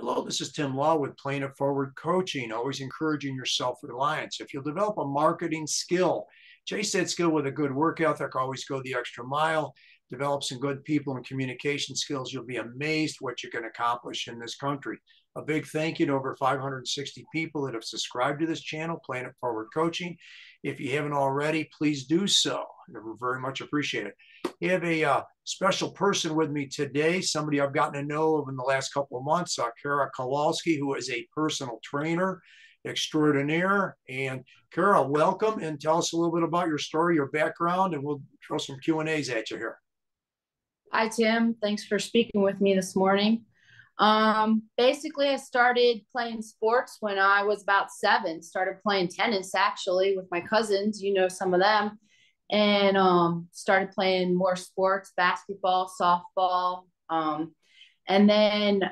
Hello, this is Tim Law with Playing It Forward Coaching, always encouraging your self-reliance. If you'll develop a marketing skill, chase that skill with a good work ethic, always go the extra mile, develop some good people and communication skills, you'll be amazed what you can accomplish in this country. A big thank you to over 560 people that have subscribed to this channel, Playing It Forward Coaching. If you haven't already, please do so. We're very much appreciated. We have a special person with me today, somebody I've gotten to know over the last couple of months, Kowalski, who is a personal trainer extraordinaire. And Kara, welcome, and tell us a little bit about your story, your background, and we'll throw some Q&As at you here. Hi, Tim. Thanks for speaking with me this morning. Basically, I started playing sports when I was about 7, started playing tennis actually with my cousins, you know, some of them, and started playing more sports, basketball, softball. And then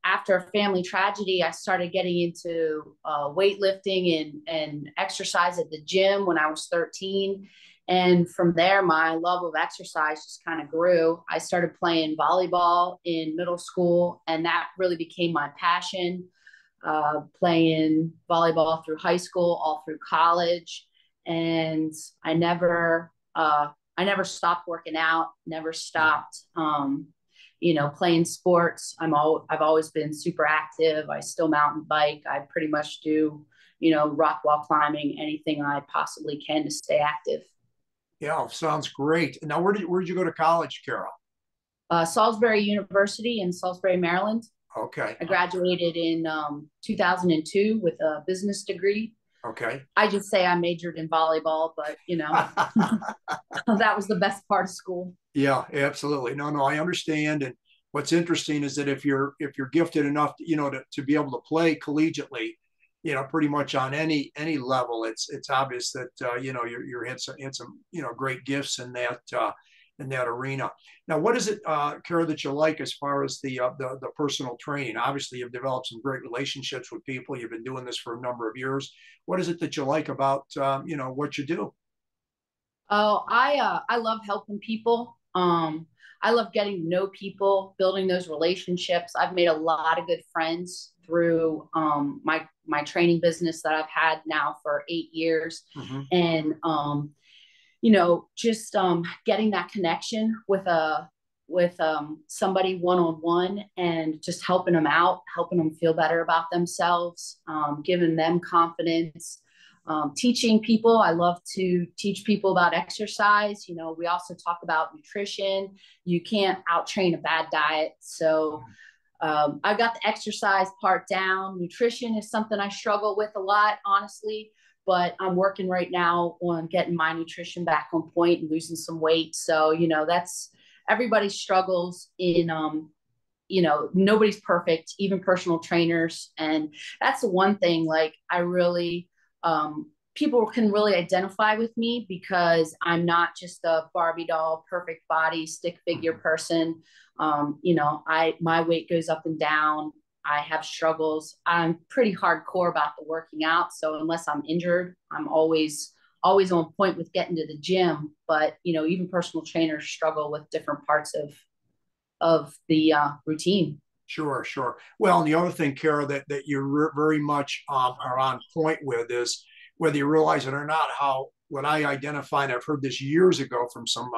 after a family tragedy, I started getting into weightlifting and exercise at the gym when I was 13. And from there, my love of exercise just kind of grew. I started playing volleyball in middle school, and that really became my passion, playing volleyball through high school, all through college. And I never stopped working out, never stopped, playing sports. I've always been super active. I still mountain bike. I pretty much do, rock wall climbing, anything I possibly can to stay active. Yeah, sounds great. Now, where did you go to college, Carol? Salisbury University in Salisbury, Maryland. Okay. I graduated in 2002 with a business degree. Okay. I just say I majored in volleyball, but that was the best part of school. Yeah, absolutely. No, I understand. And what's interesting is that if you're gifted enough, to be able to play collegiately, pretty much on any level, it's obvious that you're had some great gifts in that arena. Now, what is it, Kara, that you like as far as the personal training? Obviously, you've developed some great relationships with people. You've been doing this for a number of years. What is it that you like about what you do? Oh, I love helping people. I love getting to know people, building those relationships. I've made a lot of good friends through my training business that I've had now for 8 years. Mm-hmm. And just getting that connection with somebody one-on-one and just helping them out, helping them feel better about themselves, giving them confidence. Teaching people. I love to teach people about exercise. We also talk about nutrition. You can't out-train a bad diet. So I've got the exercise part down. Nutrition is something I struggle with a lot, honestly, but I'm working right now on getting my nutrition back on point and losing some weight. So, that's everybody struggles in, nobody's perfect, even personal trainers. And that's the one thing, like, I really, people can really identify with me because I'm not just a Barbie doll, perfect body, stick figure person. My weight goes up and down. I have struggles. I'm pretty hardcore about the working out. So unless I'm injured, I'm always on point with getting to the gym. But, even personal trainers struggle with different parts of the routine. Sure. Well, and the other thing, Kara, that you're very much are on point with is, whether you realize it or not, how what I identify, and I've heard this years ago from some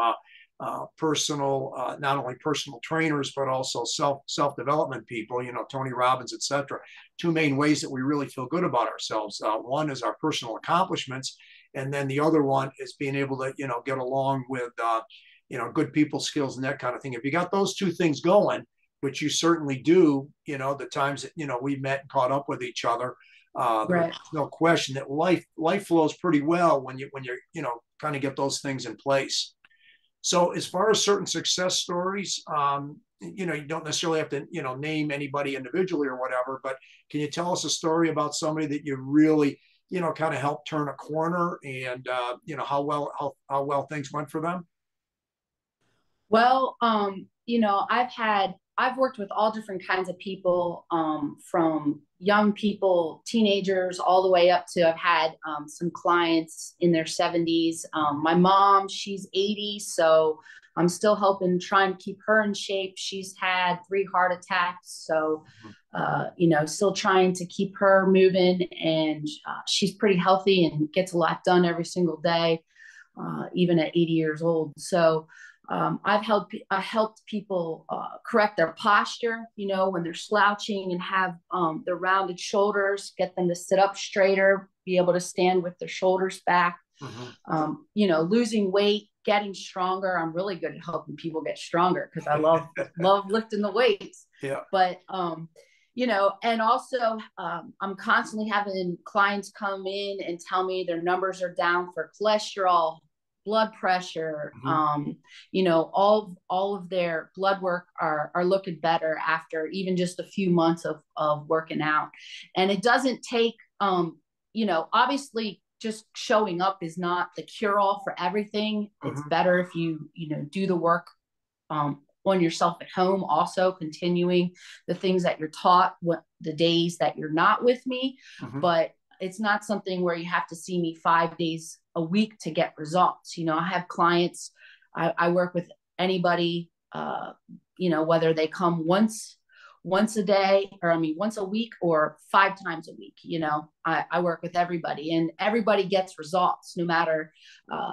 personal, not only personal trainers, but also self-development people, Tony Robbins, etc. 2 main ways that we really feel good about ourselves. One is our personal accomplishments, and then the other one is being able to, get along with, good people skills and that kind of thing. If you got those 2 things going, which you certainly do, the times that, we met and caught up with each other, right. There's no question that life flows pretty well when you're, kind of get those things in place. So as far as certain success stories, you don't necessarily have to, name anybody individually or whatever, but can you tell us a story about somebody that you really, kind of helped turn a corner and, how well things went for them? Well, I've worked with all different kinds of people, from young people, teenagers, all the way up to I've had some clients in their 70s. My mom, she's 80, so I'm still helping, trying to keep her in shape. She's had 3 heart attacks. So, still trying to keep her moving, and she's pretty healthy and gets a lot done every single day, even at 80 years old. So, I helped people correct their posture, when they're slouching and have their rounded shoulders, get them to sit up straighter, be able to stand with their shoulders back. Losing weight, getting stronger. I'm really good at helping people get stronger because I love lifting the weights. Yeah. But and also I'm constantly having clients come in and tell me their numbers are down for cholesterol, blood pressure, all of their blood work are looking better after even just a few months of working out. And it doesn't take, obviously just showing up is not the cure all for everything. It's better if you do the work on yourself at home, also continuing the things that you're taught the days that you're not with me. But it's not something where you have to see me 5 days a week to get results. I have clients, I work with anybody, whether they come once a day, or once a week or 5 times a week. I work with everybody, and everybody gets results no matter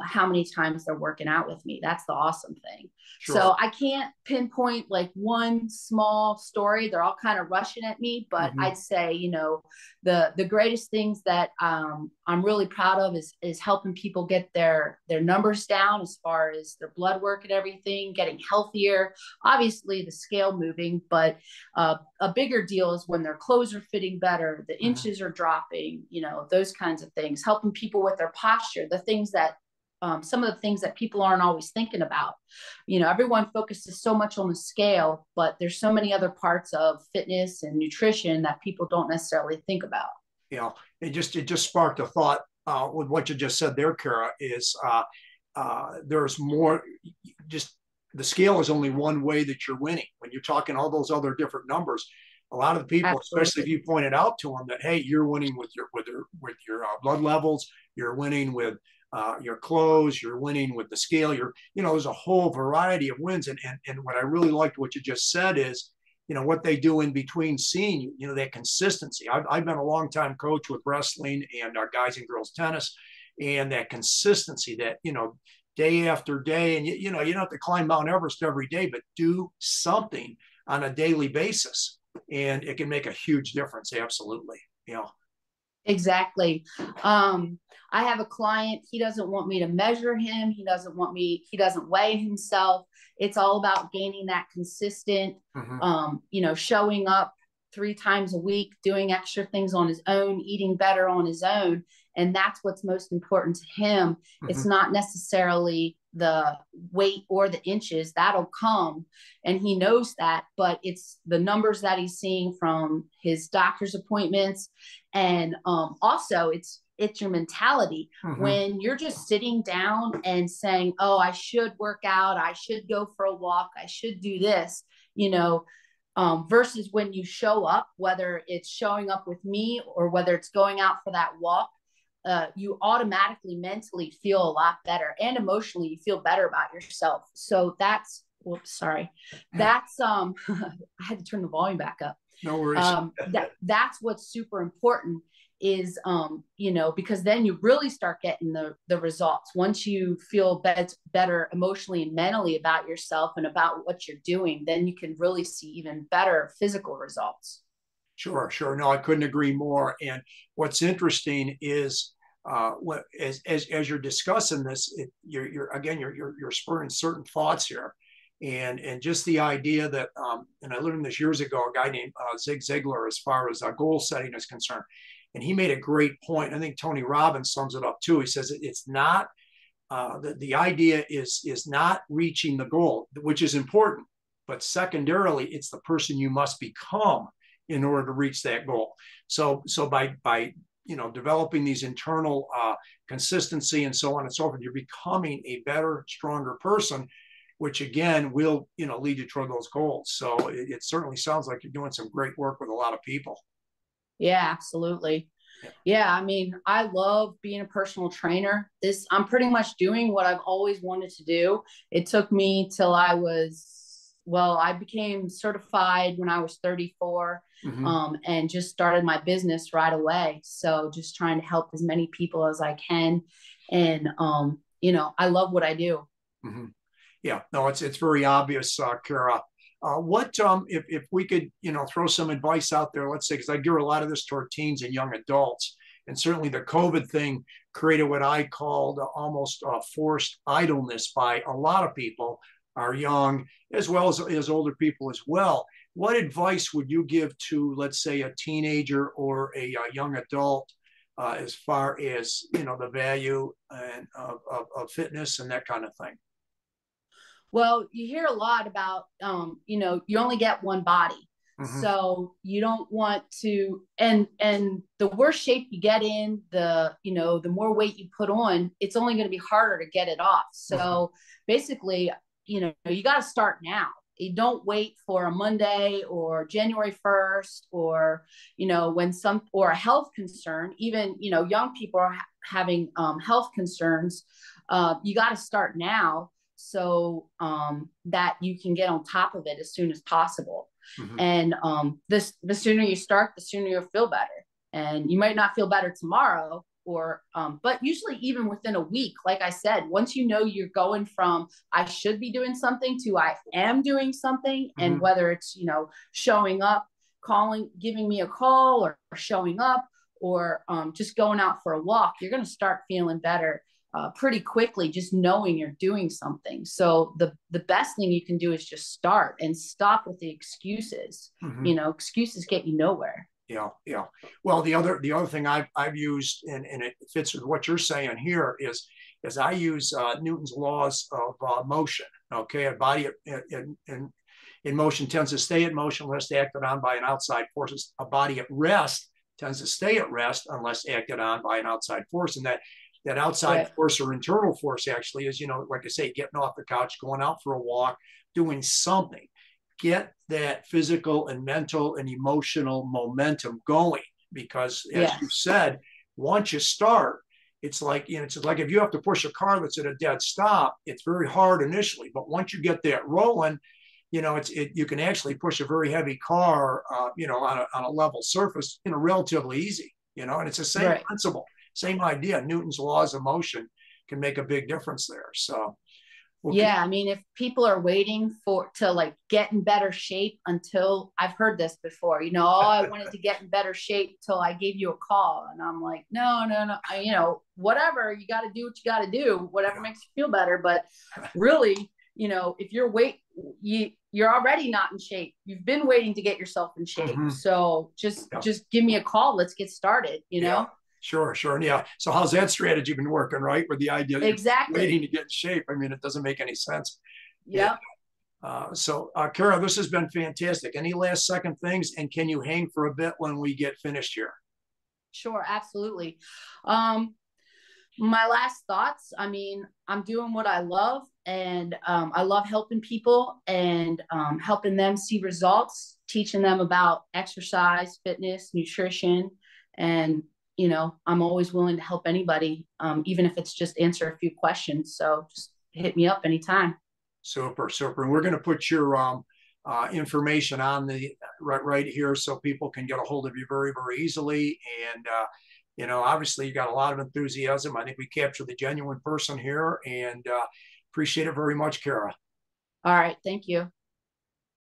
how many times they're working out with me. That's the awesome thing. Sure. So I can't pinpoint like one small story. They're all kind of rushing at me, but I'd say, the greatest things that I'm really proud of is helping people get their numbers down as far as their blood work and everything, getting healthier, obviously the scale moving, but a bigger deal is when their clothes are fitting better, the inches are dropping, those kinds of things, helping people with their posture, the things that some of the things that people aren't always thinking about. Everyone focuses so much on the scale, but there's so many other parts of fitness and nutrition that people don't necessarily think about. It just sparked a thought with what you just said there, Kara, is there's more. Just the scale is only one way that you're winning. When you're talking all those other different numbers, a lot of the people, Absolutely. Especially if you pointed out to them that, hey, you're winning with your blood levels, you're winning with your clothes, you're winning with the scale, there's a whole variety of wins. And what I really liked what you just said is, what they do in between seeing that consistency. I've been a long time coach with wrestling and guys and girls tennis, and that consistency that, day after day, and you don't have to climb Mount Everest every day, but do something on a daily basis, and it can make a huge difference. Absolutely. Exactly. I have a client, he doesn't want me to measure him. He doesn't weigh himself. It's all about gaining that consistent, showing up 3 times a week, doing extra things on his own, eating better on his own. And that's what's most important to him. It's not necessarily the weight or the inches. That'll come, and he knows that, but it's the numbers that he's seeing from his doctor's appointments. And also it's your mentality. When you're just sitting down and saying, oh, I should work out, I should go for a walk, I should do this, versus when you show up, whether it's showing up with me or whether it's going out for that walk, you automatically mentally feel a lot better, and emotionally you feel better about yourself. So that's I had to turn the volume back up. No worries. That's what's super important is, because then you really start getting the results. Once you feel better emotionally and mentally about yourself and about what you're doing, then you can really see even better physical results. Sure. No, I couldn't agree more. And what's interesting is, as you're discussing this, you're spurring certain thoughts here, and just the idea that, and I learned this years ago, a guy named Zig Ziglar, as far as goal setting is concerned, and he made a great point. I think Tony Robbins sums it up too. He says it's not the idea is not reaching the goal, which is important, but secondarily, it's the person you must become in order to reach that goal. So by developing these internal consistency and so on and so forth, you're becoming a better, stronger person, which again will lead you toward those goals. So it certainly sounds like you're doing some great work with a lot of people. Yeah, absolutely. Yeah. Yeah, I mean, I love being a personal trainer. This I'm pretty much doing what I've always wanted to do. It took me till I became certified when I was 34, Hmm. and just started my business right away. So just trying to help as many people as I can. And I love what I do. Hmm. Yeah, no, it's very obvious, Kara. What if we could throw some advice out there? Let's say because I give a lot of this to our teens and young adults, and certainly the COVID thing created what I called almost forced idleness by a lot of people, are young as well as older people as well. What advice would you give to, let's say, a teenager or a young adult as far as the value and of fitness and that kind of thing? Well, you hear a lot about, you only get one body. Hmm. So you don't want to, and the worse shape you get in, the more weight you put on, it's only going to be harder to get it off. Hmm. So basically, you got to start now. You don't wait for a Monday or January 1st, or, or a health concern. Even, young people are having health concerns. You got to start now, so that you can get on top of it as soon as possible. Hmm. And the sooner you start, the sooner you'll feel better. And you might not feel better tomorrow, but usually even within a week, like I said, once you know you're going from I should be doing something to I am doing something, and Hmm. whether it's showing up, calling, giving me a call, or showing up, or just going out for a walk, you're going to start feeling better pretty quickly, just knowing you're doing something. So the best thing you can do is just start and stop with the excuses. Hmm. Excuses get you nowhere. Yeah, yeah. Well, the other thing I've used, and it fits with what you're saying here, is I use Newton's laws of motion. Okay, a body in motion tends to stay in motion unless acted on by an outside force. A body at rest tends to stay at rest unless acted on by an outside force, and that outside Right. force or internal force actually is, like I say, getting off the couch, going out for a walk, doing something. Get that physical and mental and emotional momentum going, because as you Yes. said, once you start, it's like it's like if you have to push a car that's at a dead stop, it's very hard initially, but once you get that rolling, you can actually push a very heavy car on a level surface relatively easy, and it's the same Right. principle, same idea. Newton's laws of motion can make a big difference there. So well, Yeah, I mean, if people are waiting to like get in better shape until I've heard this before, oh, I wanted to get in better shape till I gave you a call, and I'm like, no, no, no, whatever, you got to do what you got to do, whatever yeah. makes you feel better. But really, if you're already not in shape, you've been waiting to get yourself in shape. Mm-hmm. So just Yeah. just give me a call. Let's get started. Yeah, sure, sure. And yeah. So how's that strategy been working, right? With the idea that you're waiting Exactly. to get in shape. I mean, it doesn't make any sense. Yeah. Yep. Kara, this has been fantastic. Any last second things? And can you hang for a bit when we get finished here? Sure, absolutely. Um, my last thoughts, I mean, I'm doing what I love, and I love helping people, and helping them see results, teaching them about exercise, fitness, nutrition. And I'm always willing to help anybody, even if it's just answer a few questions. So just hit me up anytime. Super, super. And we're going to put your information on the right here so people can get a hold of you very, very easily. And obviously you got a lot of enthusiasm. I think we captured the genuine person here, and appreciate it very much, Kara. All right, thank you.